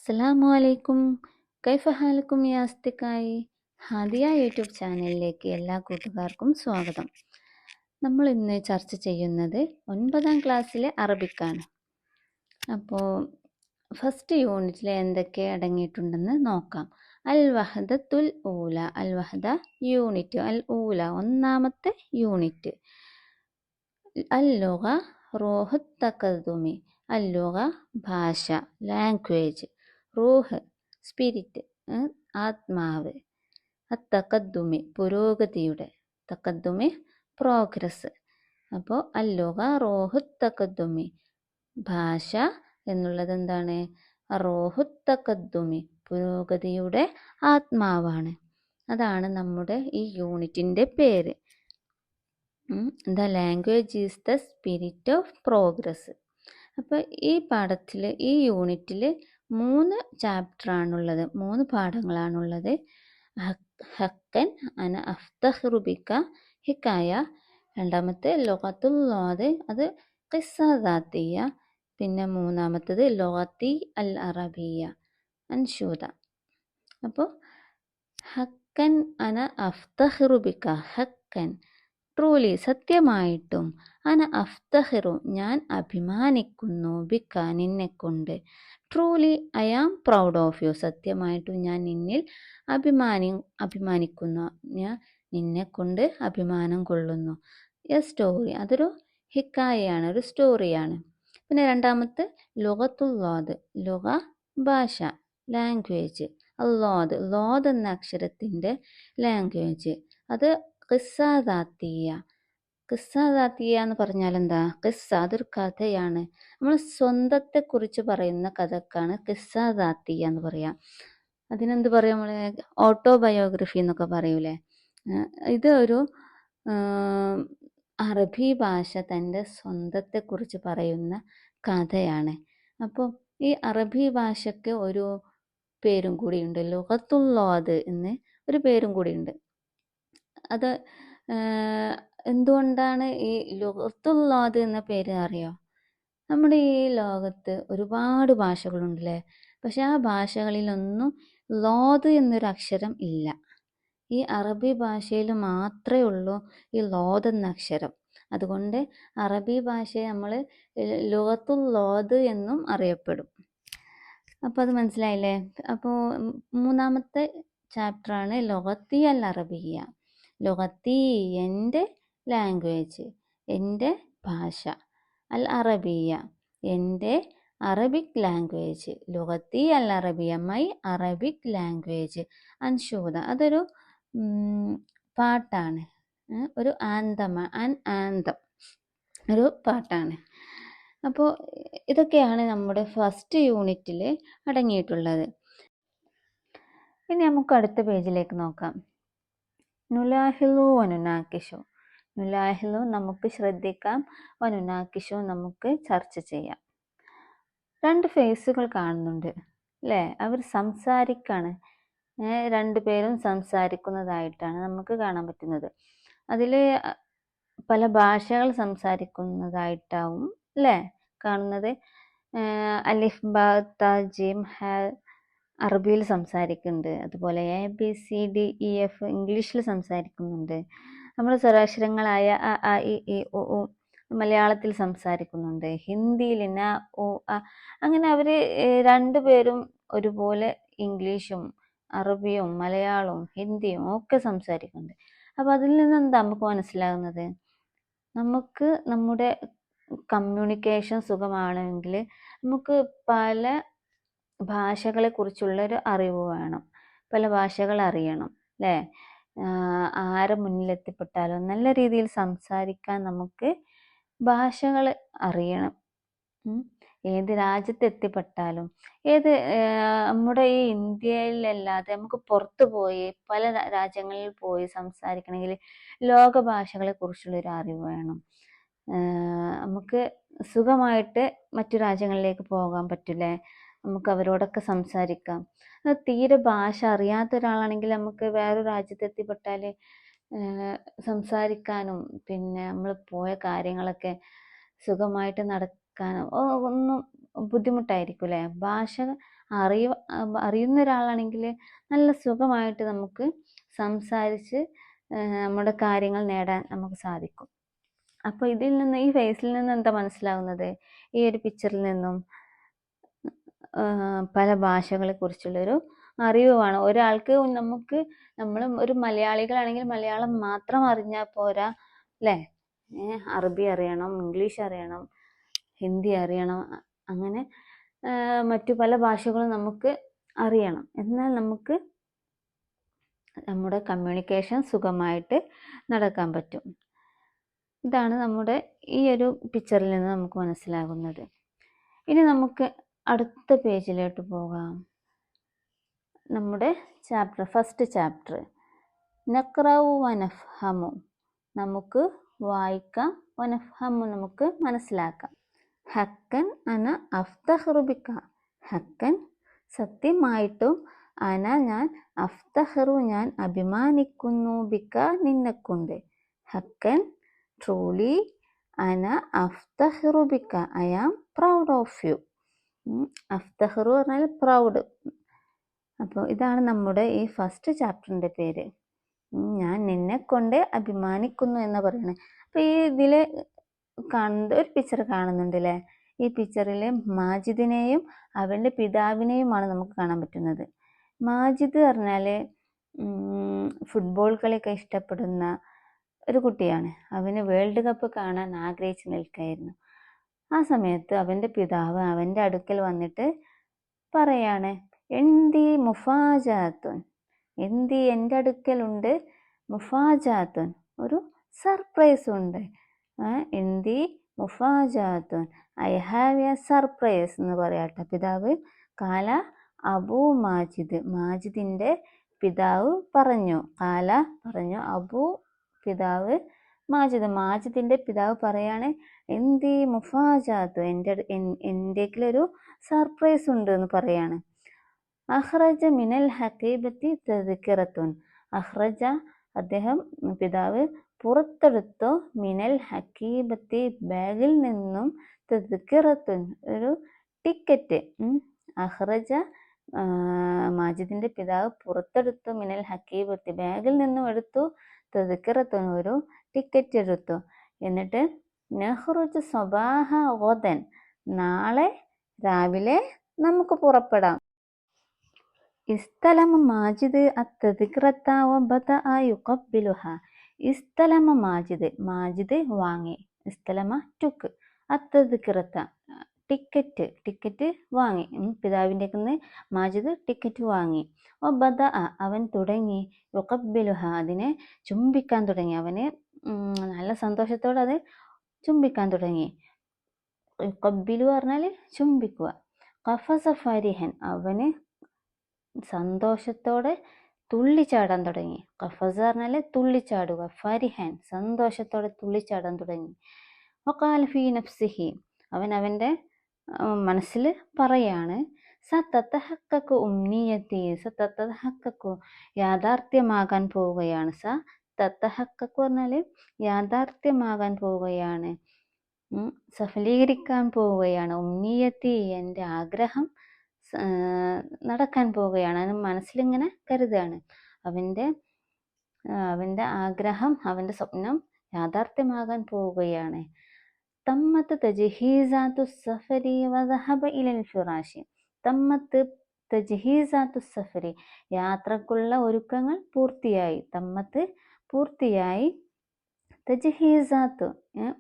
അസ്സലാമു അലൈക്കും. കൈഫ ഹാലക്കും യാ അസ്തിക്കായി. ഹാദിയ യൂട്യൂബ് ചാനലിലേക്ക് എല്ലാ കൂട്ടുകാർക്കും സ്വാഗതം. നമ്മൾ ഇന്ന് ചർച്ച ചെയ്യുന്നത് 9ാം ക്ലാസ്സിലെ അറബിക്കാണ്. അപ്പോൾ ഫസ്റ്റ് യൂണിറ്റിൽ എന്തൊക്കെ അടങ്ങിയിട്ടുണ്ടെന്ന് നോക്കാം. അൽ വഹദത്തുൽ ഊല, അൽ വഹദ യൂണിറ്റ്, അൽ ഊല ഒന്നാമത്തെ യൂണിറ്റ്. അൽ ലുഗ റൂഹ് തഖദ്ദുമി, അൽ ലുഗ ഭാഷ, ലാംഗ്വേജ്, റൂഹ് സ്പിരിറ്റ്, ആത്മാവ്, അത്തഖദ്ദുമി പുരോഗതിയുടെ, തഖദ്ദുമി പ്രോഗ്രസ്. അപ്പോൾ അല്ലുഗ റൂഹു തഖദ്ദുമി ഭാഷ എന്നുള്ളത് എന്താണ്? റൂഹു തഖദ്ദുമി പുരോഗതിയുടെ ആത്മാവാണ്. അതാണ് നമ്മുടെ ഈ യൂണിറ്റിൻ്റെ പേര്. The language is the spirit of progress. അപ്പോൾ ഈ പാഠത്തിൽ, ഈ യൂണിറ്റിൽ 3 ചാപ്റ്ററാണുള്ളത്, 3 പാഠങ്ങളാണുള്ളത്. ഹക്കൻ അന അഫ്തഖിറു ബിക ഹിക്കായ, രണ്ടാമത്തെ ലുഗത്തുല്ലാദ്, അത് ഖിസ്സ ദാത്തിയ, പിന്നെ മൂന്നാമത്തത് ലുഗത്തി അൽ അറബിയ, അൻഷൂദ. അപ്പോൾ ഹക്കൻ അന അഫ്തഖിറു ബിക, ഹക്കൻ ട്രൂലി സത്യമായിട്ടും, അന അഫ്തഖിറു ഞാൻ അഭിമാനിക്കുന്നു, ബിക നിന്നെക്കൊണ്ട്, truly I am proud of you സത്യമായിട്ടും ഞാൻ നിന്നിൽ അഭിമാനിക്കുന്നു, ഞാൻ നിന്നെക്കൊണ്ട് അഭിമാനം കൊള്ളുന്നു. എ സ്റ്റോറി, അതൊരു ഹിക്കായയാണ്, ഒരു സ്റ്റോറിയാണ്. പിന്നെ രണ്ടാമത്തെ ലുഗത്തുല്ലാദ്, ലുഗ ഭാഷ, ലാംഗ്വേജ്, അല്ലാദ് ലോദ് എന്ന അക്ഷരത്തിൻ്റെ ലാംഗ്വേജ്, അത് ഖിസ്സ ദാത്തിയ. ഖിസ്സ ദാത്തിയ എന്ന് പറഞ്ഞാൽ എന്താ? ഖിസ്സ അതൊരു കഥയാണ്. നമ്മൾ സ്വന്തത്തെക്കുറിച്ച് പറയുന്ന കഥക്കാണ് ഖിസ്സ ദാത്തിയ എന്ന് പറയാം. അതിനെന്ത് പറയാം? നമ്മൾ ഓട്ടോബയോഗ്രഫി എന്നൊക്കെ പറയൂലേ. ഇത് ഒരു അറബി ഭാഷ തൻ്റെ സ്വന്തത്തെക്കുറിച്ച് പറയുന്ന കഥയാണ്. അപ്പോൾ ഈ അറബി ഭാഷയ്ക്ക് ഒരു പേരും കൂടിയുണ്ട്, ലുഗത്തുല്ലാദ് എന്ന് ഒരു പേരും കൂടിയുണ്ട്. അത് എന്തുകൊണ്ടാണ് ഈ ലുഗത്തുല്ലാദ് എന്ന പേര് അറിയോ? നമ്മുടെ ഈ ലോകത്ത് ഒരുപാട് ഭാഷകളുണ്ടല്ലേ, പക്ഷെ ആ ഭാഷകളിലൊന്നും ലോദ് എന്നൊരു അക്ഷരം ഇല്ല. ഈ അറബി ഭാഷയിൽ മാത്രമേ ഉള്ളൂ ഈ ലോദ് എന്ന അക്ഷരം. അതുകൊണ്ട് അറബി ഭാഷയെ നമ്മൾ ലുഗത്തുൽ ലോദ് എന്നും അറിയപ്പെടും. അപ്പോൾ അത് മനസ്സിലായില്ലേ? അപ്പോൾ മൂന്നാമത്തെ ചാപ്റ്ററാണ് ലുഗത്തി അൽ അറബിയ. ലുഗത്തി എൻ്റെ ലാംഗ്വേജ്, എൻ്റെ ഭാഷ, അൽ അറബിയ എൻ്റെ അറബിക് ലാംഗ്വേജ്, ലുഗത്തി അൽ അറബിയ മൈ അറബിക് ലാംഗ്വേജ്, അൻഷൂദ അതൊരു പാട്ടാണ്, ഒരു ആന്തം, ഒരു പാട്ടാണ്. അപ്പോൾ ഇതൊക്കെയാണ് നമ്മുടെ ഫസ്റ്റ് യൂണിറ്റിൽ അടങ്ങിയിട്ടുള്ളത്. ഇനി നമുക്ക് അടുത്ത പേജിലേക്ക് നോക്കാം. നുലാഹിലു വനുനാക്കിഷു, നുലാഹിലു നമുക്ക് ശ്രദ്ധിക്കാം, വനുനാക്കിഷു നമുക്ക് ചർച്ച ചെയ്യാം. 2 ഫേസുകൾ കാണുന്നുണ്ട് അല്ലേ? അവർ സംസാരിക്കാണ്, 2 പേരും സംസാരിക്കുന്നതായിട്ടാണ് നമുക്ക് കാണാൻ പറ്റുന്നത്. അതിൽ പല ഭാഷകൾ സംസാരിക്കുന്നതായിട്ടാവും അല്ലേ കാണുന്നത്. അലിഫ് ബ ത ജീം ഹ അറബിയിൽ സംസാരിക്കുന്നുണ്ട്, അതുപോലെ ABCDEF ഇംഗ്ലീഷിൽ സംസാരിക്കുന്നുണ്ട്, നമ്മൾ സ്വരാക്ഷരങ്ങളായ അ ആ ഇ ഈ ഉ ഊ മലയാളത്തിൽ സംസാരിക്കുന്നുണ്ട്, ഹിന്ദിയിൽ ന ഉ അ. അങ്ങനെ അവർ 2 പേരും ഒരുപോലെ ഇംഗ്ലീഷും അറബിയും മലയാളവും ഹിന്ദിയും ഒക്കെ സംസാരിക്കുന്നുണ്ട്. അപ്പോൾ അതിൽ നിന്ന് എന്താ നമുക്ക് മനസ്സിലാകുന്നത്? നമുക്ക് നമ്മുടെ കമ്മ്യൂണിക്കേഷൻ സുഖമാണെങ്കിൽ നമുക്ക് പല ഭാഷകളെ കുറിച്ചുള്ളൊരു അറിവ് വേണം, പല ഭാഷകൾ അറിയണം അല്ലേ? ആരെ മുന്നിലെത്തിപ്പെട്ടാലും നല്ല രീതിയിൽ സംസാരിക്കാൻ നമുക്ക് ഭാഷകൾ അറിയണം. ഏത് രാജ്യത്തെത്തിപ്പെട്ടാലും, നമ്മുടെ ഈ ഇന്ത്യയിലല്ലാതെ നമുക്ക് പുറത്ത് പോയി പല രാജ്യങ്ങളിൽ പോയി സംസാരിക്കണമെങ്കിൽ ലോക ഭാഷകളെ കുറിച്ചുള്ളൊരു അറിവ് വേണം. നമുക്ക് സുഖമായിട്ട് മറ്റു രാജ്യങ്ങളിലേക്ക് പോകാൻ പറ്റില്ലേ, നമുക്ക് അവരോടൊക്കെ സംസാരിക്കാം. തീരെ ഭാഷ അറിയാത്ത ഒരാളാണെങ്കിൽ നമുക്ക് വേറൊരു രാജ്യത്തെത്തിപ്പെട്ടാൽ സംസാരിക്കാനും പിന്നെ നമ്മൾ പോയ കാര്യങ്ങളൊക്കെ സുഖമായിട്ട് നടക്കാനും ഒന്നും ബുദ്ധിമുട്ടായിരിക്കും അല്ലേ? ഭാഷ അറിയുന്ന ഒരാളാണെങ്കിൽ നല്ല സുഖമായിട്ട് നമുക്ക് സംസാരിച്ച് നമ്മുടെ കാര്യങ്ങൾ നേടാൻ നമുക്ക് സാധിക്കും. അപ്പോൾ ഇതിൽ നിന്ന്, ഈ ഫേസിൽ നിന്ന് എന്താ മനസ്സിലാവുന്നത്? ഈ ഒരു പിക്ചറിൽ നിന്നും പല ഭാഷകളെ കുറിച്ചുള്ളൊരു അറിവാണ്. ഒരാൾക്ക് നമ്മൾ ഒരു മലയാളികളാണെങ്കിൽ മലയാളം മാത്രം അറിഞ്ഞാൽ പോരാ, അല്ലേ? അറബി അറിയണം, ഇംഗ്ലീഷ് അറിയണം, ഹിന്ദി അറിയണം, അങ്ങനെ മറ്റു പല ഭാഷകളും നമുക്ക് അറിയണം. എന്നാൽ നമുക്ക് നമ്മുടെ കമ്മ്യൂണിക്കേഷൻ സുഖമായിട്ട് നടക്കാൻ പറ്റും. ഇതാണ് നമ്മുടെ ഈ ഒരു പിക്ചറിൽ നിന്ന് നമുക്ക് മനസ്സിലാകുന്നത്. ഇനി നമുക്ക് അടുത്ത പേജിലോട്ട് പോകാം. നമ്മുടെ ഫസ്റ്റ് ചാപ്റ്റർ നഖ്റഉ വനഫ്ഹമു, നമുക്ക് വായിക്കാം, വനഫ്ഹമു നമുക്ക് മനസ്സിലാക്കാം. ഹക്കൻ അന അഫ്തഖ്റു ബിക, ഹക്കൻ സത്യമായിട്ടും, അന ഞാൻ, അഫ്തഖ്റു ഞാൻ അഭിമാനിക്കുന്നു, ബിക നിന്നെക്കൊണ്ട്. ഹക്കൻ ട്രൂലി, അന അഫ്തഖ്റു ബിക I am proud of you. അഫ്തഖ്റു പറഞ്ഞാൽ പ്രൗഡ്. അപ്പോൾ ഇതാണ് നമ്മുടെ ഈ ഫസ്റ്റ് ചാപ്റ്ററിൻ്റെ പേര്. ഞാൻ നിന്നെ കൊണ്ട് അഭിമാനിക്കുന്നു എന്ന് പറയുന്നത്. അപ്പോൾ ഈ ഇതിൽ ഒരു പിക്ചർ കാണുന്നുണ്ട് അല്ലേ? ഈ പിക്ചറിൽ മാജിദിനെയും അവൻ്റെ പിതാവിനെയുമാണ് നമുക്ക് കാണാൻ പറ്റുന്നത്. മാജിദ് പറഞ്ഞാൽ ഫുട്ബോൾ കളിയൊക്കെ ഇഷ്ടപ്പെടുന്ന ഒരു കുട്ടിയാണ്. അവന് വേൾഡ് കപ്പ് കാണാൻ ആഗ്രഹിച്ച് നിൽക്കുകയായിരുന്നു. ആ സമയത്ത് അവൻ്റെ പിതാവ് അവൻ്റെ അടുക്കൽ വന്നിട്ട് പറയാണ്, എന്തി മുഫാജാത്തുൻ, എന്തി എൻ്റെ അടുക്കലുണ്ട്, മുഫാജാത്തുൻ ഒരു സർപ്രൈസ് ഉണ്ട്. എന്തി മുഫാജാത്തുൻ ഐ ഹാവ് എ സർപ്രൈസ് എന്ന് പറയാട്ടോ പിതാവ്. കാല അബു മാജിദ്, മാജിദിൻ്റെ പിതാവ് പറഞ്ഞു. കാല പറഞ്ഞു, അബു പിതാവ്, മാജിദിൻ്റെ പിതാവ് പറയാണ്, എന്തി മുഫാജാത്തു എൻ്റെക്കിലൊരു സർപ്രൈസ് ഉണ്ട് എന്ന് പറയാണ്. അഹ്റജ മിനൽ ഹക്കീബത്തി തദ്കിറത്തുൻ, അഹ്റജ അദ്ദേഹം പിതാവ് പുറത്തെടുത്തു, മിനൽ ഹക്കീബത്തി ബാഗിൽ നിന്നും, തദ്കിറത്തുൻ ഒരു ടിക്കറ്റ്. അഹ്റജ മാജിദിൻ്റെ പിതാവ് പുറത്തെടുത്തു, മിനൽ ഹക്കീബത്തി ബാഗിൽ നിന്നും എടുത്തു, തദ്കിറത്തുൻ ഒരു ടിക്കറ്റ് എടുത്തു. എന്നിട്ട് നെഹ്റുജ് സ്വബാഹ ഗദൻ നാളെ രാവിലെ നമുക്ക് പുറപ്പെടാം. ഇസ്തലമ മാജിദ് അത്തദ്കിറത്ത വബദഅ യുഖബ്ബിലുഹ, ഇസ്തലമ മാജിദ്, മാജിദ് വാങ്ങി, ഇസ്തലമ ടുക്ക്, അത്തദ്കിറത്ത ടിക്കറ്റ് വാങ്ങി, പിതാവിൻ്റെ നിന്ന് മാജിദ് ടിക്കറ്റ് വാങ്ങി. വബദഅ അവൻ തുടങ്ങി, യുഖബ്ബിലുഹ അതിനെ ചുംബിക്കാൻ തുടങ്ങി, അവന് നല്ല സന്തോഷത്തോടെ അത് ചുംബിക്കാൻ തുടങ്ങി. യുഖബ്ബിലു പറഞ്ഞാൽ ചുംബിക്കുക. ഖഫസ ഫരിഹൻ അവന് സന്തോഷത്തോടെ തുള്ളിച്ചാടാൻ തുടങ്ങി. ഖഫസ പറഞ്ഞാൽ തുള്ളിച്ചാടുക, ഫരിഹൻ സന്തോഷത്തോടെ തുള്ളിച്ചാടാൻ തുടങ്ങി. വഖാല ഫീ നഫ്സിഹി അവൻ അവൻ്റെ മനസ്സിൽ പറയാണ്, സതതഹഖഖു ഉംനിയതി, സതതഹഖഖു യാഥാർത്ഥ്യമാകാൻ പോവുകയാണ്, സതതഹഖഖു പറഞ്ഞാൽ യാഥാർത്ഥ്യമാകാൻ പോവുകയാണ്, സഫലീകരിക്കാൻ പോവുകയാണ്, ഉംനിയത്തി എൻ്റെ ആഗ്രഹം നടക്കാൻ പോവുകയാണ്. അത് മനസ്സിലിങ്ങനെ കരുതാണ്, അവൻ്റെ ആഗ്രഹം, അവൻ്റെ സ്വപ്നം യാഥാർത്ഥ്യമാകാൻ പോവുകയാണ്. തമ്മത്ത് തജ്ഹീസാത്തു സഫരി വദഹബ ഇലൽ ഫിറാശി, തമ്മത്ത് തജ്ഹീസാത്തു സഫരി യാത്രക്കുള്ള ഒരുക്കങ്ങൾ പൂർത്തിയായി, തമ്മത്ത് പൂർത്തിയായി, തജ്ഹീസാത്തു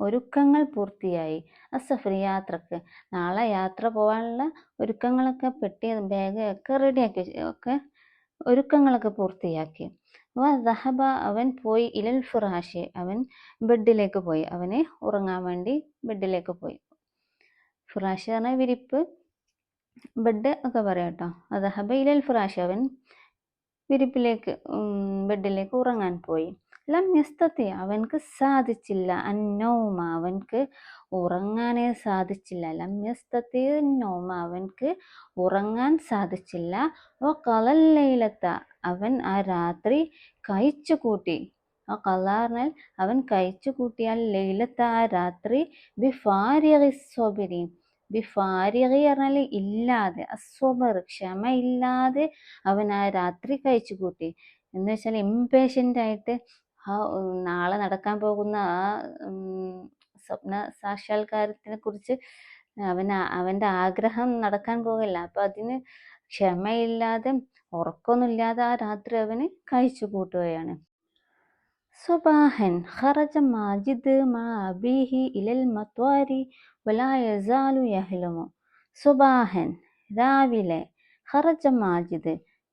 ഒരുക്കങ്ങൾ പൂർത്തിയായി, അസഫരി യാത്രക്ക്, നാളെ യാത്ര പോകാനുള്ള ഒരുക്കങ്ങളൊക്കെ പെട്ടി ബാഗ് ഒക്കെ റെഡിയാക്കി, ഒക്കെ ഒരുക്കങ്ങളൊക്കെ പൂർത്തിയാക്കി. വദഹബ അവൻ പോയി, ഇലൽ ഫിറാശി അവൻ ബെഡിലേക്ക് പോയി, അവന് ഉറങ്ങാൻ വേണ്ടി ബെഡിലേക്ക് പോയി. ഫിറാശി പറഞ്ഞാൽ വിരിപ്പ്, ബെഡ് ഒക്കെ പറയാം കേട്ടോ. വദഹബ ഇലൽ ഫിറാശി അവൻ വിരിപ്പിലേക്ക് ബെഡിലേക്ക് ഉറങ്ങാൻ പോയി. ലം യസ്തതി അവൻക്ക് സാധിച്ചില്ല, അന്നൗമ അവൻക്ക് ഉറങ്ങാനേ സാധിച്ചില്ല, ലം യസ്തതി നൗമ അവൻക്ക് ഉറങ്ങാൻ സാധിച്ചില്ല. വഖലൽ ലൈലത്ത അവൻ ആ രാത്രി കഴിച്ചു കൂട്ടി, ആ ഖല പറഞ്ഞാൽ അവൻ കഴിച്ചു കൂട്ടിയാൽ, ലൈലത്ത ആ രാത്രി, ബിഫാരിഗി സ്വബരി ബിഫാരിഗി പറഞ്ഞാൽ ഇല്ലാതെ, അസ്വബർ ക്ഷമയില്ലാതെ അവൻ ആ രാത്രി കഴിച്ചു കൂട്ടി. എന്ന് വെച്ചാൽ ഇംപേഷ്യൻ്റ് ആയിട്ട് നാളെ നടക്കാൻ പോകുന്ന ആ സ്വപ്ന സാക്ഷാത്കാരത്തിനെ കുറിച്ച് അവൻ്റെ ആഗ്രഹം നടക്കാൻ പോകല്ല. അപ്പം അതിന് ക്ഷമയില്ലാതെ ഉറക്കമൊന്നുമില്ലാതെ ആ രാത്രി അവന് കഴിച്ചു കൂട്ടുകയാണ്. സുബാഹൻ ഖറജ മാജിദ് മാ അബീഹി ഇലൽ മത്വാരി വലാ യസാലു യഹ്ലമു. സുബാഹൻ രാവിലെ, ഖറജ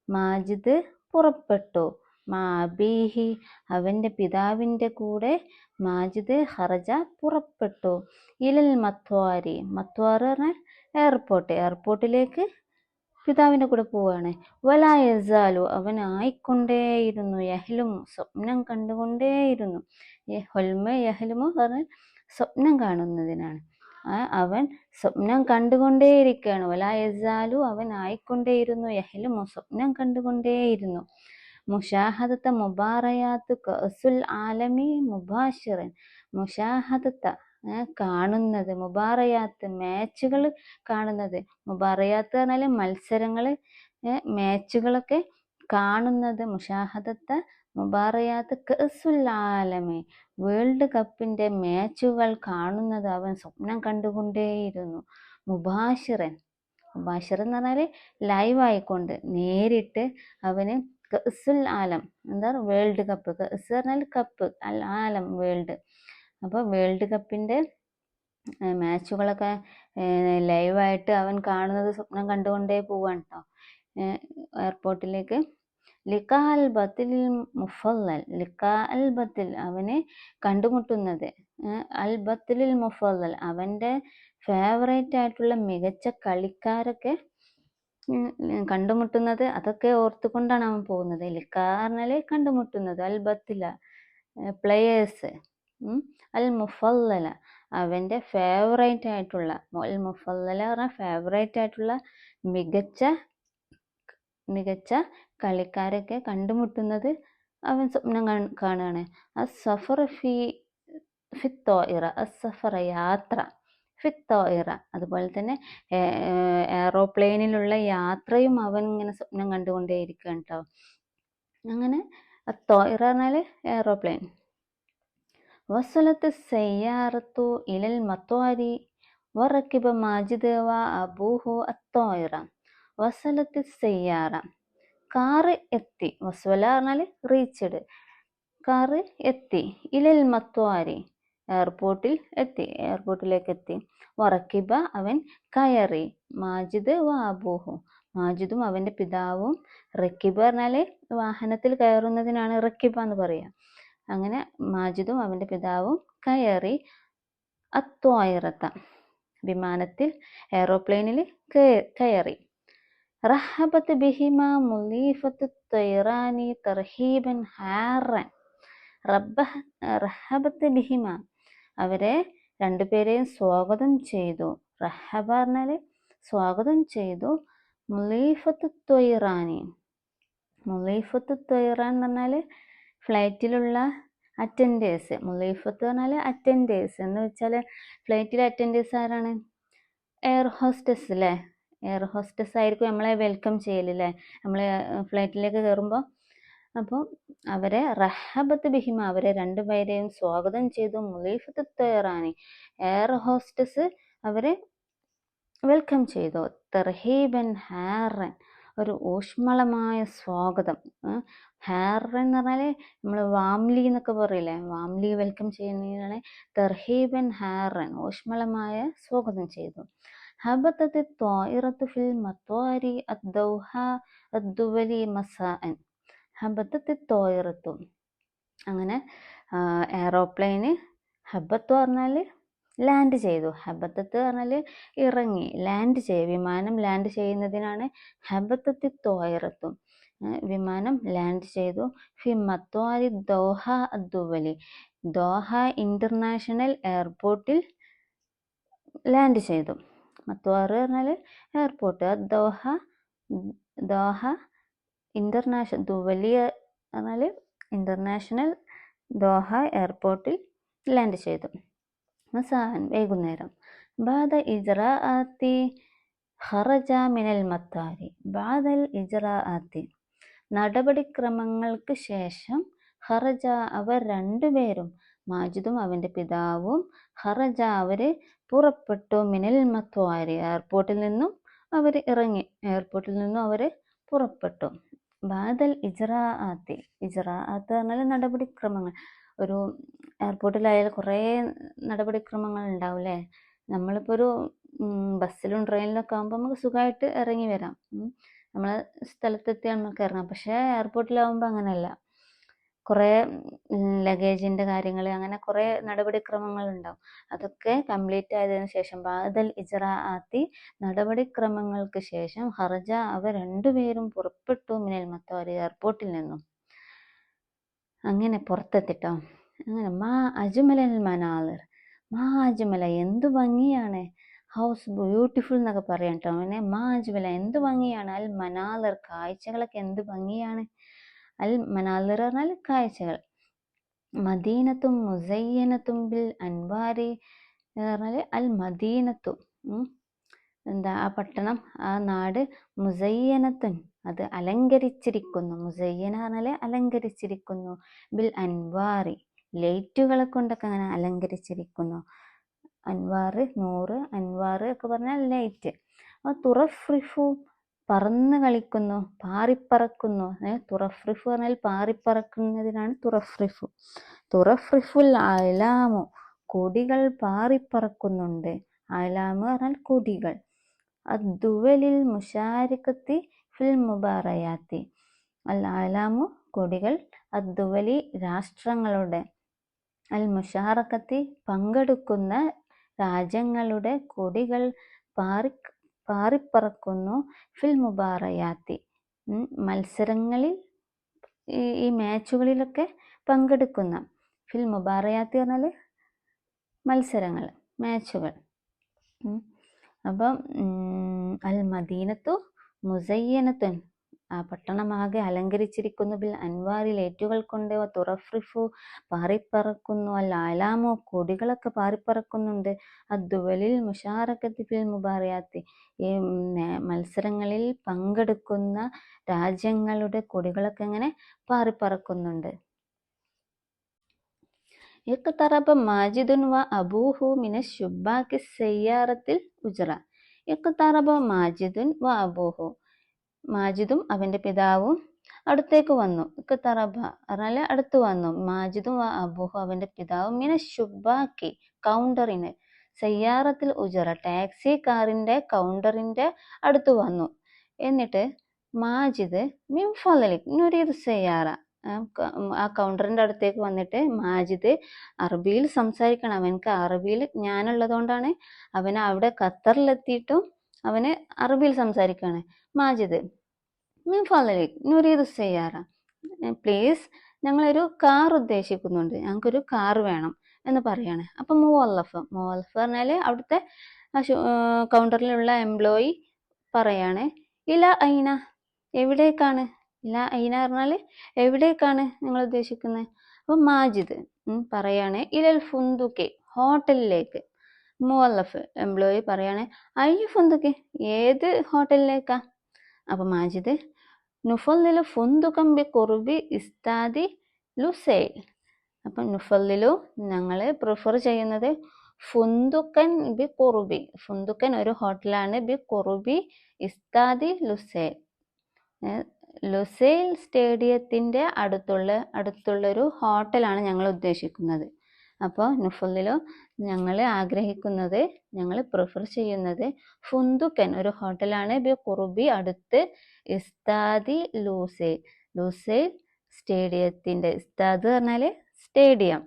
മാജിദ് പുറപ്പെട്ടു, മാ അബീഹി അവൻ്റെ പിതാവിൻ്റെ കൂടെ, മാജിദ് ഖറജ പുറപ്പെട്ടു, ഇലൽ മത്വാരി മത്വാർ പറഞ്ഞാൽ എയർപോർട്ടിലേക്ക് പിതാവിൻ്റെ കൂടെ പോവുകയാണ്. വലാ യസാലു അവൻ ആയിക്കൊണ്ടേയിരുന്നു, യഹ്ലുമു സ്വപ്നം കണ്ടുകൊണ്ടേയിരുന്നു. ഹൊൽമ് യഹ്ലുമു പറഞ്ഞാൽ സ്വപ്നം കാണുന്നതിനാണ്. അവൻ സ്വപ്നം കണ്ടുകൊണ്ടേയിരിക്കുകയാണ്. വലാ യസാലു അവൻ ആയിക്കൊണ്ടേയിരുന്നു, യഹ്ലുമു സ്വപ്നം കണ്ടുകൊണ്ടേയിരുന്നു. മുഷാഹദത്ത മുബാറയാത്ത് കഅസുൽ ആലമി മുബാശിറൻ. മുഷാഹദത്ത കാണുന്നത്, മുബാറയാത്ത് മാച്ചുകൾ കാണുന്നത്. മുബാറയാത്ത് പറഞ്ഞാൽ മത്സരങ്ങൾ, മാച്ചുകളൊക്കെ കാണുന്നത്. മുഷാഹദത്ത മുബാറയാത്ത് കഅസുൽ ആലമി വേൾഡ് കപ്പിൻ്റെ മാച്ചുകൾ കാണുന്നത് അവൻ സ്വപ്നം കണ്ടുകൊണ്ടേയിരുന്നു. മുബാശിറൻ എന്ന് പറഞ്ഞാൽ ലൈവായിക്കൊണ്ട് നേരിട്ട് അവന് കഅസുൽ ആലം എന്താ വേൾഡ് കപ്പ്, കഅസ് പറഞ്ഞാൽ കപ്പ്, ആലം വേൾഡ്. അപ്പോൾ വേൾഡ് കപ്പിൻ്റെ മാച്ചുകളൊക്കെ ലൈവായിട്ട് അവൻ കാണുന്നത് സ്വപ്നം കണ്ടുകൊണ്ടേ പോവാണ് കേട്ടോ എയർപോർട്ടിലേക്ക്. ലിഖാ അൽ ബത്തിൽ മുഫല്ലൽ, ലിഖാ അൽ ബത്തിൽ അവന് കണ്ടുമുട്ടുന്നത്, അൽ ബത്തിലിൽ മുഫല്ലൽ അവൻ്റെ ഫേവറേറ്റ് ആയിട്ടുള്ള മികച്ച കളിക്കാരൊക്കെ കണ്ടുമുട്ടുന്നത്, അതൊക്കെ ഓർത്തുകൊണ്ടാണ് അവൻ പോകുന്നത്. ലിഖാ പറഞ്ഞാൽ കണ്ടുമുട്ടുന്നത്, അൽ ബത്തില പ്ലെയേഴ്സ്, അൽ മുഫല്ലല അവൻ്റെ ഫേവറേറ്റ് ആയിട്ടുള്ള, അൽ മുഫല്ലല പറഞ്ഞാൽ ഫേവറേറ്റ് ആയിട്ടുള്ള മികച്ച കളിക്കാരൊക്കെ കണ്ടുമുട്ടുന്നത് അവൻ സ്വപ്നം കാണുകയാണ്. അസ്സഫർ ഫിത്തോയിറ, അസ്സഫറ യാത്ര, ഫിത്തോയിറ അതുപോലെ തന്നെ എയറോപ്ലെയിനിലുള്ള യാത്രയും അവൻ ഇങ്ങനെ സ്വപ്നം കണ്ടുകൊണ്ടേയിരിക്കുകയാണ് കേട്ടോ. അങ്ങനെ തോയിറ പറഞ്ഞാൽ എയറോപ്ലെയിൻ. വസലത്ത് സയ്യാറത്തു ഇലൽ മത്വാരി വറക്കിബ മാജിദ് വ അബൂഹു അത്തോയിറ. വസലത്ത് സയ്യാറ കാറ് എത്തി, വസ്വല പറഞ്ഞാൽ റീച്ചഡ്, കാറ് എത്തി, ഇലൽ മത്വാരി എയർപോർട്ടിലേക്ക് എത്തി. വറക്കിബ അവൻ കയറി, മാജിദ് വ അബൂഹു മാജിദും അവൻ്റെ പിതാവും, റക്കിബ പറഞ്ഞാൽ വാഹനത്തിൽ കയറുന്നതിനാണ് റക്കിബ എന്ന് പറയുക. അങ്ങനെ മാജിദും അവൻ്റെ പിതാവും കയറി അത്വായിറത്ത വിമാനത്തിൽ, എയറോപ്ലെയിനിൽ കയറി. റഹബത്ത് ബിഹിമ മുലീഫത്ത് ത്വയ്റാനി തർഹീബൻ ഹാറൻ. റഹബത്ത് ബിഹിമ അവരെ രണ്ടുപേരെയും സ്വാഗതം ചെയ്തു. റഹബ പറഞ്ഞാൽ സ്വാഗതം ചെയ്തു. മുലീഫത്ത് ത്വയ്റാനി, മുലീഫത്ത് ത്വയ്റാൻ എന്ന് പറഞ്ഞാൽ ഫ്ലൈറ്റിലുള്ള അറ്റൻഡേഴ്സ്. മുലീഫത്ത് പറഞ്ഞാൽ അറ്റൻഡേഴ്സ് എന്ന് വെച്ചാൽ ഫ്ലൈറ്റിലെ അറ്റൻഡേഴ്സ് ആരാണ്? എയർ ഹോസ്റ്റസ് അല്ലേ, എയർ ഹോസ്റ്റസ് ആയിരിക്കും നമ്മളെ വെൽക്കം ചെയ്യലല്ലേ നമ്മൾ ഫ്ലൈറ്റിലേക്ക് കയറുമ്പോൾ. അപ്പോൾ അവരെ റഹബത്ത് ബിഹിമ അവരെ രണ്ടുപേരെയും സ്വാഗതം ചെയ്തു. മുലീഫത്ത് ത്വയ്റാനി എയർ ഹോസ്റ്റസ് അവരെ വെൽക്കം ചെയ്തു. തർഹീബൻ ഹാറൻ ഒരു ഊഷ്മളമായ സ്വാഗതം. ഹാറൻ എന്ന് പറഞ്ഞാൽ നമ്മൾ വാംലി എന്നൊക്കെ പറയില്ലേ, വാംലി വെൽക്കം ചെയ്യുന്നതിനാണ് തർഹീബൻ ഹാറൻ ഊഷ്മളമായ സ്വാഗതം ചെയ്തു. ഹബത്തത്ത് ത്വായിറത്തു ഫിൽ മത്വാരി അദ്ദൗഹ അദ്ദുവലി മസാഅൻ. ഹബത്തത്ത് ത്വായിറത്തു അങ്ങനെ എയറോപ്ലെയിന് ഹബത്ത് പറഞ്ഞാൽ ലാൻഡ് ചെയ്തു, ഹബത്തത്ത് പറഞ്ഞാൽ ഇറങ്ങി, ലാൻഡ് ചെയ്യും, വിമാനം ലാൻഡ് ചെയ്യുന്നതിനാണ് ഹബത്തത്തി ത്വായിറത്തു വിമാനം ലാൻഡ് ചെയ്തു. ഫി മത്വാരി ദോഹ അദ്ദുവലി ദോഹ ഇന്റർനാഷണൽ എയർപോർട്ടിൽ ലാൻഡ് ചെയ്തു. മത്വാർ പറഞ്ഞാൽ എയർപോർട്ട്, ദോഹ ഇന്റർനാഷണൽ, ദുവലി പറഞ്ഞാൽ ഇന്റർനാഷണൽ, ദോഹ എയർപോർട്ടിൽ ലാൻഡ് ചെയ്തു. മസാൻ വൈകുന്നേരം. ബാദ ഇജ്റാഅത്തി ഖറജ മിനൽ മത്താരി. ബാദൽ ഇജ്റാഅത്തി നടപടിക്രമങ്ങൾക്ക് ശേഷം ഖറജ അവർ രണ്ടുപേരും മാജിദും അവൻ്റെ പിതാവും ഖറജ അവര് പുറപ്പെട്ടു മിനൽ മത്വാരി എയർപോർട്ടിൽ നിന്നും അവർ ഇറങ്ങി, എയർപോർട്ടിൽ നിന്നും അവർ പുറപ്പെട്ടു. ബാദൽ ഇജ്റാഅത്തി, ഇജ്റാഅത്ത് പറഞ്ഞാൽ നടപടിക്രമങ്ങൾ. ഒരു എയർപോർട്ടിലായാലും കുറേ നടപടിക്രമങ്ങൾ ഉണ്ടാവും അല്ലേ. നമ്മളിപ്പോൾ ഒരു ബസ്സിലും ട്രെയിനിലൊക്കെ ആകുമ്പോൾ നമുക്ക് സുഖമായിട്ട് ഇറങ്ങി വരാം, നമ്മളെ സ്ഥലത്തെത്തിയാൽ നമുക്ക് ഇറങ്ങാം. പക്ഷേ എയർപോർട്ടിലാവുമ്പോൾ അങ്ങനെയല്ല, കുറേ ലഗേജിൻ്റെ കാര്യങ്ങൾ, അങ്ങനെ കുറേ നടപടിക്രമങ്ങൾ ഉണ്ടാവും. അതൊക്കെ കംപ്ലീറ്റ് ആയതിനു ശേഷം ബാദൽ ഇജ്റാഅത്തി നടപടിക്രമങ്ങൾക്ക് ശേഷം ഖറജ അവർ രണ്ടുപേരും പുറപ്പെട്ടു മിനൽ മത്വാരി എയർപോർട്ടിൽ നിന്നും. അങ്ങനെ പുറത്തെത്തിട്ടോ. അങ്ങനെ മാ അജ്മലൽ മനാലിർ, മാ അജ്മല എന്തു ഭംഗിയാണ്, ഹൗസ് ബ്യൂട്ടിഫുൾ എന്നൊക്കെ പറയാം കേട്ടോ. അങ്ങനെ മാ അജ്മല എന്ത് ഭംഗിയാണ്, അൽ മനാലിർ കാഴ്ചകളൊക്കെ എന്ത് ഭംഗിയാണ്. അൽ മനാലിർ പറഞ്ഞാൽ കാഴ്ചകൾ. മദീനത്തും മുസയ്യനത്തും ബിൽ അൻവാരി പറഞ്ഞാൽ അൽ മദീനത്തും എന്താ ആ പട്ടണം, ആ നാട്, മുസയ്യനത്തുൻ അത് അലങ്കരിച്ചിരിക്കുന്നു. മുസയ്യന പറഞ്ഞാൽ അലങ്കരിച്ചിരിക്കുന്നു, ബിൽ അൻവാറി ലൈറ്റുകളെ കൊണ്ടൊക്കെ അങ്ങനെ അലങ്കരിച്ചിരിക്കുന്നു. അൻവാർ 100, അൻവാർ ഒക്കെ പറഞ്ഞാൽ ലൈറ്റ്. അപ്പോൾ തുറഫ്രിഫു പറന്ന് കളിക്കുന്നു, പാറിപ്പറക്കുന്നു. തുറഫ്രിഫു പറഞ്ഞാൽ പാറിപ്പറക്കുന്നതിനാണ് തുറഫ്രിഫു. തുറഫ്രിഫുൽ അലാമു കൊടികൾ പാറിപ്പറക്കുന്നുണ്ട്. അലാമ് പറഞ്ഞാൽ കൊടികൾ. അദ്ദുവലിൽ മുശാരിക്കത്തി ഫിൽ മുബാറയാത്തി, അൽ അലാമു കൊടികൾ, അദ്ദുവലി രാഷ്ട്രങ്ങളുടെ, അൽ മുഷാറക്കത്തി പങ്കെടുക്കുന്ന രാജ്യങ്ങളുടെ കൊടികൾ പാറിപ്പറക്കുന്നു. ഫിൽ മുബാറയാത്തി മത്സരങ്ങളിൽ, ഈ മാച്ചുകളിലൊക്കെ പങ്കെടുക്കുന്ന. ഫിൽ മുബാറയാത്തി പറഞ്ഞാൽ മത്സരങ്ങൾ, മാച്ചുകൾ. അപ്പം അൽ മദീനത്തു മുസയ്യനത്തുൻ ആ പട്ടണമാകെ അലങ്കരിച്ചിരിക്കുന്നു, ബിൽ അൻവാരി ലൈറ്റുകൾ കൊണ്ട്, തുറഫ്രിഫു പാറിപ്പറക്കുന്നു, അൽ ആലാമു കൊടികളൊക്കെ പാറിപ്പറക്കുന്നുണ്ട്, അദ്ദുവലിൽ മുഷാറക്കത്തി ഫിൽ മുബാറയാത്തി ഈ മത്സരങ്ങളിൽ പങ്കെടുക്കുന്ന രാജ്യങ്ങളുടെ കൊടികളൊക്കെ ഇങ്ങനെ പാറിപ്പറക്കുന്നുണ്ട്. ഇഖ്തറബ മാജിദുൻ വ അബൂഹു മിനശ് ശുബ്ബാക്കി സയ്യാറത്തിൽ ഉജ്റ. ഇഖ്തറബ മാജിദുൻ വ അബൂഹു മാജിദും അവൻ്റെ പിതാവും അടുത്തേക്ക് വന്നു. ഇഖ്തറബ പറഞ്ഞാൽ അടുത്ത് വന്നു. മാജിദും വ അബൂഹു അവൻ്റെ പിതാവും മിനശ് ശുബ്ബാക്കി കൗണ്ടറിന്, സയ്യാറത്തിൽ ഉജ്റ ടാക്സി കാറിൻ്റെ കൗണ്ടറിൻ്റെ അടുത്ത് വന്നു. എന്നിട്ട് മാജിദ് മിൻ ഫളലിക് നുരീദു സയ്യാറ ആ കൗണ്ടറിൻ്റെ അടുത്തേക്ക് വന്നിട്ട് മാജിദ് അറബിയിൽ സംസാരിക്കണം. അവനക്ക് അറബിയിൽ ജ്ഞാനമുള്ളതുകൊണ്ടാണ് അവന് അവിടെ ഖത്തറിലെത്തിയിട്ടും അവന് അറബിയിൽ സംസാരിക്കുകയാണ്. മാജിദ് മിൻ ഫളലിക് നുരീദു സയ്യാറ പ്ലീസ്, ഞങ്ങളൊരു കാർ ഉദ്ദേശിക്കുന്നുണ്ട്, ഞങ്ങൾക്കൊരു കാർ വേണം എന്ന് പറയാണ്. അപ്പം മുവല്ലഫ് പറഞ്ഞാൽ അവിടുത്തെ കൗണ്ടറിലുള്ള എംപ്ലോയി പറയാണ്, ഇല ഐന എവിടേക്കാണ്, ഇല ഐന പറഞ്ഞാൽ എവിടേക്കാണ് നിങ്ങൾ ഉദ്ദേശിക്കുന്നത്. അപ്പം മാജിദ് പറയാണ് ഇലൽ ഫുന്ദുക്കി ഹോട്ടലിലേക്ക്. മുവല്ലഫ് എംപ്ലോയി പറയാണ് അയ്യ ഫുന്ദുക്കി ഏത് ഹോട്ടലിലേക്കാ. അപ്പം മാജിദ് നുഫല്ലിലു ഫുന്ദുകം ബി ഖുർബി ഇസ്താദി ലുസൈൽ. അപ്പം നുഫല്ലിലു ഞങ്ങൾ പ്രിഫർ ചെയ്യുന്നത് ഫുന്ദുക്കൻ ബി ഖുർബി, ഫുന്ദുക്കൻ ഒരു ഹോട്ടലാണ്, ബി ഖുർബി ഇസ്താദി ലുസൈൽ ലുസൈൽ സ്റ്റേഡിയത്തിൻ്റെ അടുത്തുള്ളൊരു ഹോട്ടലാണ് ഞങ്ങൾ ഉദ്ദേശിക്കുന്നത്. അപ്പോൾ നുഫല്ലിലു ഞങ്ങൾ ആഗ്രഹിക്കുന്നത്, ഞങ്ങൾ പ്രിഫർ ചെയ്യുന്നത് ഫുന്ദുക്കൻ ഒരു ഹോട്ടലാണ്, ബി ഖുർബി അടുത്ത്, ഇസ്താദി ലുസൈൽ സ്റ്റേഡിയത്തിൻ്റെ, ഇസ്താദ് പറഞ്ഞാൽ സ്റ്റേഡിയം,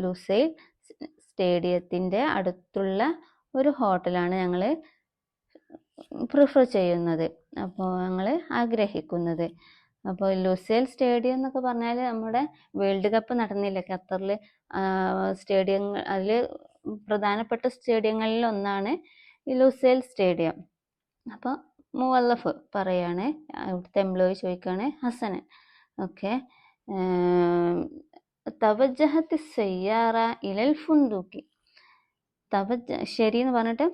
ലുസൈൽ സ്റ്റേഡിയത്തിൻ്റെ അടുത്തുള്ള ഒരു ഹോട്ടലാണ് ഞങ്ങൾ പ്രിഫർ ചെയ്യുന്നത്, അപ്പോൾ ഞങ്ങൾ ആഗ്രഹിക്കുന്നത്. അപ്പോൾ ലുസൈൽ സ്റ്റേഡിയം എന്നൊക്കെ പറഞ്ഞാൽ നമ്മുടെ വേൾഡ് കപ്പ് നടന്നില്ലേ ഖത്തറിൽ, സ്റ്റേഡിയങ്ങൾ അതിൽ പ്രധാനപ്പെട്ട സ്റ്റേഡിയങ്ങളിൽ ഒന്നാണ് ഈ ലുസൈൽ സ്റ്റേഡിയം. അപ്പോൾ മുവല്ലഫ് പറയാണ്, അവിടുത്തെ എംപ്ലോയി ചോദിക്കുകയാണ് ഹസനൻ, ഓക്കെ തവജ്ജഹത്തി സയ്യാറ ഇലൽ ഫുന്ദുക്കി, ശരി എന്ന് പറഞ്ഞിട്ട്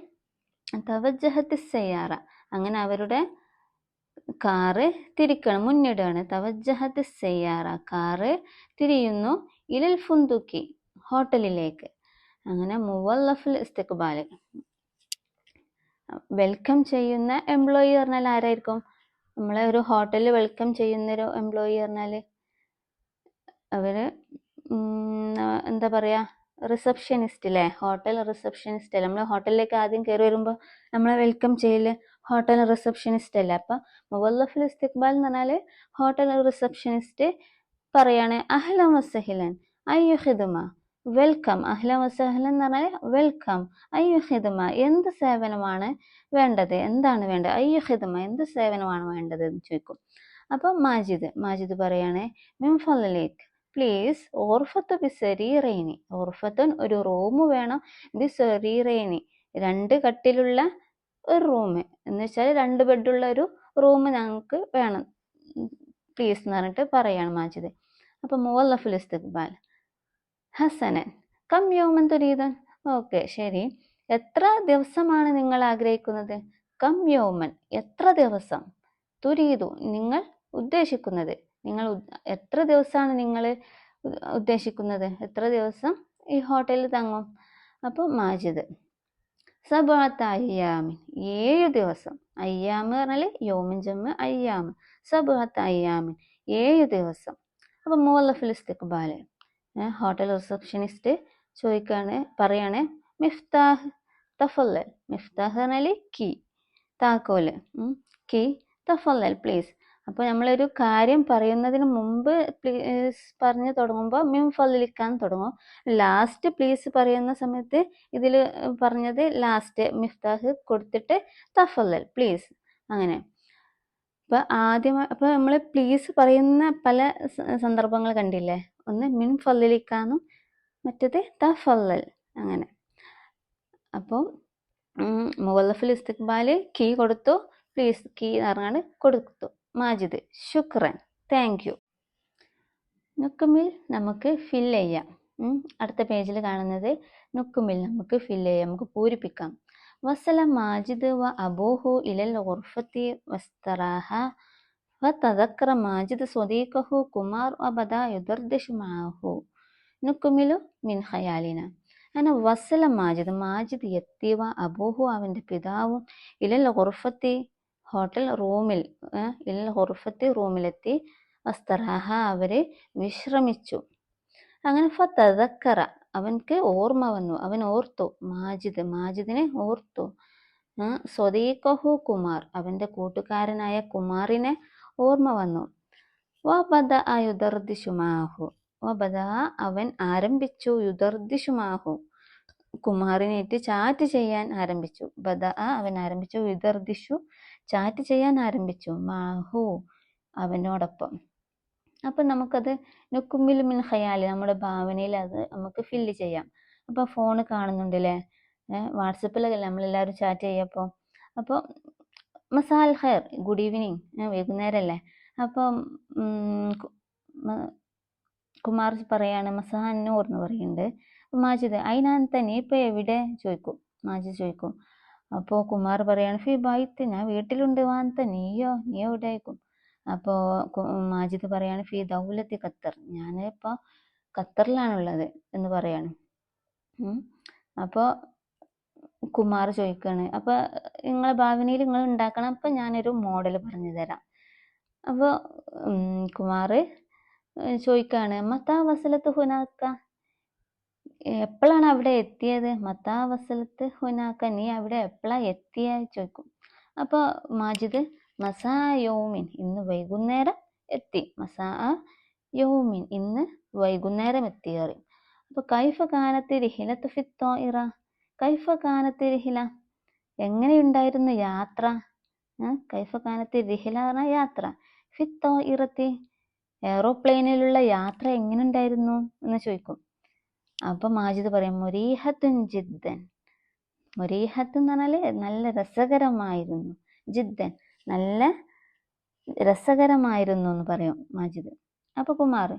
തവജ്ജഹത്തി സയ്യാറ, അങ്ങനെ അവരുടെ കാറ് തിരിക്കണം, മുന്നിടുകയാണ്. തവജ്ജഹത്തി സയ്യാറ, കാറ് തിരിയുന്നു. ഇലൽ ഫുന്ദുക്കി, ഹോട്ടലിലേക്ക്. അങ്ങനെ മുവല്ലഫുൽ ഇസ്തിഖ്ബാൽ, വെൽക്കം ചെയ്യുന്ന എംപ്ലോയി പറഞ്ഞാൽ ആരായിരിക്കും? നമ്മളെ ഒരു ഹോട്ടലിൽ വെൽക്കം ചെയ്യുന്നൊരു എംപ്ലോയി പറഞ്ഞാൽ അവര് എന്താ പറയുക, റിസപ്ഷനിസ്റ്റ് അല്ലേ? ഹോട്ടൽ റിസപ്ഷനിസ്റ്റ് അല്ലേ? നമ്മൾ ഹോട്ടലിലേക്ക് ആദ്യം കയറി വരുമ്പോൾ നമ്മളെ വെൽക്കം ചെയ്യല് ഹോട്ടൽ റിസപ്ഷനിസ്റ്റ് അല്ലേ? അപ്പം മുവല്ലഫുൽ ഇസ്തിഖ്ബാൽ എന്ന് പറഞ്ഞാൽ ഹോട്ടൽ റിസപ്ഷനിസ്റ്റ് പറയാണ് അഹ്ലൻ വസഹ്ലൻ അയ്യു ഖിദ്മ, വെൽക്കം. അഹ്ലൻ വസഹ്ലൻ എന്ന് പറഞ്ഞാൽ വെൽക്കം. അയ്യു ഖിദ്മ, എന്ത് സേവനമാണ് വേണ്ടത്, എന്താണ് വേണ്ടത്? അയ്യു ഖിദ്മ, എന്ത് സേവനമാണ് വേണ്ടത് എന്ന് ചോദിക്കും. അപ്പം മാജിദ് പറയാണ് മിൻ ഫളലിക്, പ്ലീസ്, ഓർഫത്ത് ബിസരീറൈനി, ഓർഫത്തുൻ ഒരു റൂം വേണം, ബിസരീറൈനി 2 കട്ടിലുള്ള ഒരു റൂം, എന്ന് വെച്ചാൽ 2 ബെഡുള്ള ഒരു റൂം ഞങ്ങൾക്ക് വേണം പ്ലീസ് എന്ന് പറഞ്ഞിട്ട് പറയാണ് മാജിദ്. അപ്പം മുവല്ലഫുൽ ഇസ്തിഖ്ബാൽ ഹസനൻ കം യൗമൻ തുരീദൻ, ഓക്കെ ശരി, എത്ര ദിവസമാണ് നിങ്ങൾ ആഗ്രഹിക്കുന്നത്? കം യൗമൻ, എത്ര ദിവസം, തുരീദു നിങ്ങൾ ഉദ്ദേശിക്കുന്നത്, നിങ്ങൾ എത്ര ദിവസമാണ് നിങ്ങൾ ഉദ്ദേശിക്കുന്നത്, എത്ര ദിവസം ഈ ഹോട്ടലിൽ തങ്ങും? അപ്പോൾ മാജിദ് സബഅത്ത അയ്യാമിൻ, 7 ദിവസം. അയ്യാമ് പറഞ്ഞാൽ യൗമിൻ ജമ്മ് അയ്യാമ്, സബഅത്ത അയ്യാമിൻ 7 ദിവസം. അപ്പോൾ മുവല്ലഫുൽ ഇസ്തിഖ്ബാൽ ഹോട്ടൽ റിസപ്ഷനിസ്റ്റ് പറയാണ് മിഫ്താഹ് തഫല്ലൽ, മിഫ്താഹ് പറഞ്ഞാൽ കീ, താക്കോല്, കീ, തഫല്ലൽ പ്ലീസ്. അപ്പോൾ നമ്മളൊരു കാര്യം പറയുന്നതിന് മുമ്പ് പ്ലീസ് പറഞ്ഞു തുടങ്ങുമ്പോൾ മിൻ ഫളിലിക്കാൻ തുടങ്ങും. ലാസ്റ്റ് പ്ലീസ് പറയുന്ന സമയത്ത് ഇതിൽ പറഞ്ഞത് ലാസ്റ്റ് മിഫ്താഹ് കൊടുത്തിട്ട് തഫല്ലൽ പ്ലീസ്, അങ്ങനെ. അപ്പോൾ നമ്മൾ പ്ലീസ് പറയുന്ന പല സന്ദർഭങ്ങൾ കണ്ടില്ലേ? ഒന്ന് മിൻ ഫളിലിക്കാന്നും മറ്റത് തഫല്ലൽ, അങ്ങനെ. അപ്പോൾ മുവല്ലഫുൽ ഇസ്തിഖ്ബാൽ കീ കൊടുത്തു, പ്ലീസ് കീ പറഞ്ഞാണ് കൊടുത്തു. മാജിദ് ശുക്രൻ, താങ്ക് യു. നുക്കുമിൽ നമുക്ക് ഫില്ല് ചെയ്യാം. അടുത്ത പേജിൽ കാണുന്നത് നുക്കുമിൽ നമുക്ക് ഫില്ല് ചെയ്യാം, നമുക്ക് പൂരിപ്പിക്കാം. വസല മാജിദ് വ അബൂഹു ഇലൽ ഗുർഫത്തി വസ്തറാഹ വതദക്കറ മാജിദ് സ്വദീഖഹു കുമാർ വബദാ യുദർദിഷു മഅഹു നുക്കുമിലു മിൻ ഖയാലിന. അങ്ങനെ വസല മാജിദ് എത്തി, വ അബൂഹു അവൻ്റെ പിതാവും, ഇലൽ ഗുർഫത്തി ഹോട്ടൽ റൂമിൽ, ഇലൽ ഗുർഫത്തി റൂമിലെത്തി, വസ്തറാഹ അവര് വിശ്രമിച്ചു. അങ്ങനെ ഫതദക്കറ അവൻക്ക് ഓർമ്മ വന്നു, അവൻ ഓർത്തു, മാജിദിനെ ഓർത്തു. സ്വദീഖഹു കുമാർ അവൻ്റെ കൂട്ടുകാരനായ കുമാറിനെ ഓർമ്മ വന്നു. വബദഅ യുദർദിഷു മഅഹു, വബദഅ അവൻ ആരംഭിച്ചു, യുദർദിഷു മഅഹു കുമാറിനേറ്റ് ചാറ്റ് ചെയ്യാൻ ആരംഭിച്ചു. ബദഅ അവൻ ആരംഭിച്ചു, യുദർദിഷു ചാറ്റ് ചെയ്യാൻ ആരംഭിച്ചു, മഅഹു അവനോടൊപ്പം. അപ്പം നമുക്കത് നുക്കുമിൽ മിൻ ഖയാൽ, നമ്മുടെ ഭാവനയിൽ അത് നമുക്ക് ഫില്ല് ചെയ്യാം. അപ്പോൾ ഫോൺ കാണുന്നുണ്ട് അല്ലേ? വാട്സപ്പിലല്ലേ നമ്മളെല്ലാവരും ചാറ്റ് ചെയ്യപ്പോൾ. അപ്പോൾ മസാൽ ഖൈർ, ഗുഡ് ഈവനിങ്, വൈകുന്നേരമല്ലേ? അപ്പം കുമാർ പറയാണ് മസാ നൂർ എന്ന് പറയുന്നുണ്ട്. മാജിദ് അയിനാൻ തന്നെ ഇപ്പം എവിടെ ചോദിക്കും, മാജിദ് ചോദിക്കും. അപ്പോൾ കുമാർ പറയാണ് ഫി ബൈത്ത്, ഞാൻ വീട്ടിലുണ്ട്. വാന്ത നീയോ, നീ എവിടെ ആയിരിക്കും? അപ്പോൾ മാജിദ് പറയാണ് ഫി ദൗലത്തി ഖത്തർ, ഞാനിപ്പോൾ ഖത്തറിലാണുള്ളത് എന്ന് പറയാണ്. അപ്പോൾ കുമാർ ചോദിക്കുകയാണ് അപ്പോൾ നിങ്ങളെ ഭാവനയിൽ നിങ്ങൾ ഉണ്ടാക്കണം, അപ്പം ഞാനൊരു മോഡൽ പറഞ്ഞു തരാം. അപ്പോൾ കുമാർ ചോദിക്കുകയാണ് മത്താ വസലത്ത് ഹുനാക്ക, എപ്പോഴാണ് അവിടെ എത്തിയത്? മത്താ വസലത്ത് ഹുനാക്ക, നീ അവിടെ എപ്പോഴാണ് എത്തിയ ചോദിക്കും. അപ്പോൾ മാജിദ് മസാ യൗമിൻ, ഇന്ന് വൈകുന്നേരം എത്തി. മസാ യൗമിൻ, ഇന്ന് വൈകുന്നേരം എത്തി പറയും. അപ്പോൾ കൈഫ കാനത്ത് റിഹിലത്ത് ഫി ത്വാഇറ, കൈഫ കാനത്ത് റിഹില, എങ്ങനെയുണ്ടായിരുന്നു യാത്ര? കൈഫ കാനത്ത് റിഹില പറഞ്ഞ യാത്ര, ഫി ത്വാഇറത്തി എയറോപ്ലെയിനിലുള്ള യാത്ര എങ്ങനെ ഉണ്ടായിരുന്നു എന്ന് ചോദിക്കും. അപ്പം മാജിദ് പറയും മുരീഹത്തുൻ ജിദ്ദൻ, മുരീഹത്ത് എന്ന് പറഞ്ഞാൽ നല്ല രസകരമായിരുന്നു, ജിദ്ദൻ നല്ല രസകരമായിരുന്നു എന്ന് പറയും മാജിദ്. അപ്പോൾ കുമാർ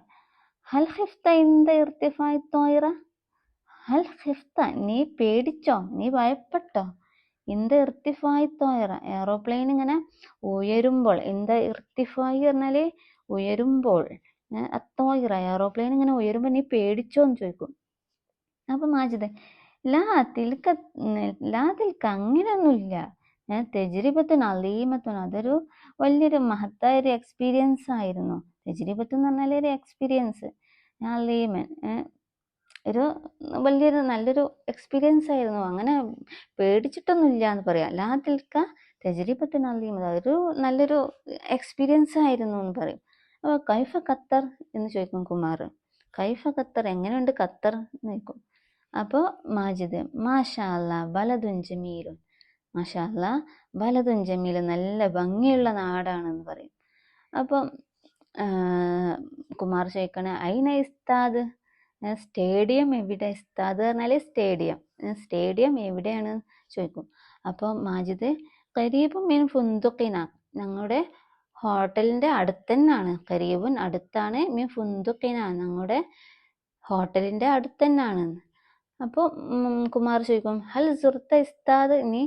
ഹൽ ഖിഫ്ത ഇന്ദ ഇർതിഫാഇ ത്വാഇറ, ഹൽ ഖിഫ്ത നീ പേടിച്ചോ, നീ ഭയപ്പെട്ടോ. ഇന്ത ഇർത്തിഫായി തോയറ എയറോപ്ലെയിൻ ഇങ്ങനെ ഉയരുമ്പോൾ, ഇന്ത ഇർത്തിഫായി പറഞ്ഞാല് ഉയരുമ്പോൾ, അത്തോയിറ എയറോപ്ലെയിൻ ഇങ്ങനെ ഉയരുമ്പോൾ നീ പേടിച്ചോ എന്ന് ചോദിക്കും. അപ്പൊ മാജിദ് ലാ തിൽക്ക അങ്ങനെയൊന്നുമില്ല, തെജ്രിബത്തുൻ അലീമത്തുൻ, അതൊരു വലിയൊരു മഹത്തായ ഒരു എക്സ്പീരിയൻസ് ആയിരുന്നു. തെജ്രിബത്ത് എന്ന് പറഞ്ഞാൽ ഒരു എക്സ്പീരിയൻസ്, അലീമൻ ഒരു വലിയൊരു നല്ലൊരു എക്സ്പീരിയൻസ് ആയിരുന്നു, അങ്ങനെ പേടിച്ചിട്ടൊന്നുമില്ല എന്ന് പറയാം. ലാ തിൽക്ക തെജ്രിബത്തുൻ അലീമ, അതൊരു നല്ലൊരു എക്സ്പീരിയൻസ് ആയിരുന്നു എന്ന് പറയും. അപ്പോൾ കൈഫ ഖത്തർ എന്ന് ചോദിക്കും കുമാർ. കൈഫ ഖത്തർ, എങ്ങനെയുണ്ട് ഖത്തർ എന്ന് ചോദിക്കും. അപ്പോൾ മാജിദ് മാഷാ അല്ലാ ബലദുൻ ജമീലുൻ, മാഷാ അല്ലാ ബലദുൻ ജമീലുൻ, നല്ല ഭംഗിയുള്ള നാടാണെന്ന് പറയും. അപ്പം കുമാർ ചോദിക്കണേ ഐന ഇസ്താദ്, സ്റ്റേഡിയം എവിടെ, ഇസ്താദ് പറഞ്ഞാൽ സ്റ്റേഡിയം, സ്റ്റേഡിയം എവിടെയാണ് ചോദിക്കും. അപ്പം മാജിദ് കരീബും മീൻ ഫുന്തുക്കിന, ഞങ്ങളുടെ ഹോട്ടലിൻ്റെ അടുത്തന്നാണ്, കരീബുൻ അടുത്താണ്, മീൻ ഫുന്തുക്കിന ഞങ്ങളുടെ ഹോട്ടലിൻ്റെ അടുത്തന്നാണ്. അപ്പോൾ കുമാർ ചോദിക്കും ഹൽ സുർത്ത ഇസ്താദ്, നീ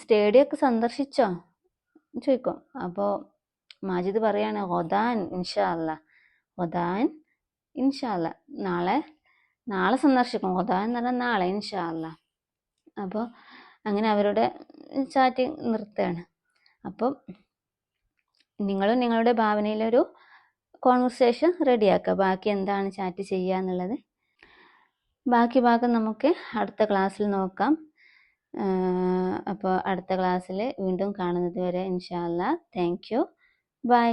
സ്റ്റേഡിയമൊക്കെ സന്ദർശിച്ചോ ചോദിക്കും. അപ്പോൾ മാജിദ് പറയാണ് ഒദാൻ ഇൻഷാ അല്ലാ, ഒദാൻ ഇൻഷാ അല്ലാ, നാളെ സന്ദർശിക്കും. ഒദാൻ എന്ന് പറഞ്ഞാൽ നാളെ, ഇൻഷാ അല്ലാ. അപ്പോൾ അങ്ങനെ അവരുടെ ചാറ്റ് നിർത്തുകയാണ്. അപ്പം നിങ്ങളും നിങ്ങളുടെ ഭാവനയിലൊരു കോൺവെർസേഷൻ റെഡിയാക്കുക. ബാക്കി എന്താണ് ചാറ്റ് ചെയ്യുക എന്നുള്ളത് ബാക്കി ഭാഗം നമുക്ക് അടുത്ത ക്ലാസ്സിൽ നോക്കാം. അപ്പോൾ അടുത്ത ക്ലാസ്സിൽ വീണ്ടും കാണുന്നത് വരെ ഇൻഷാ അല്ലാ. Thank you, by.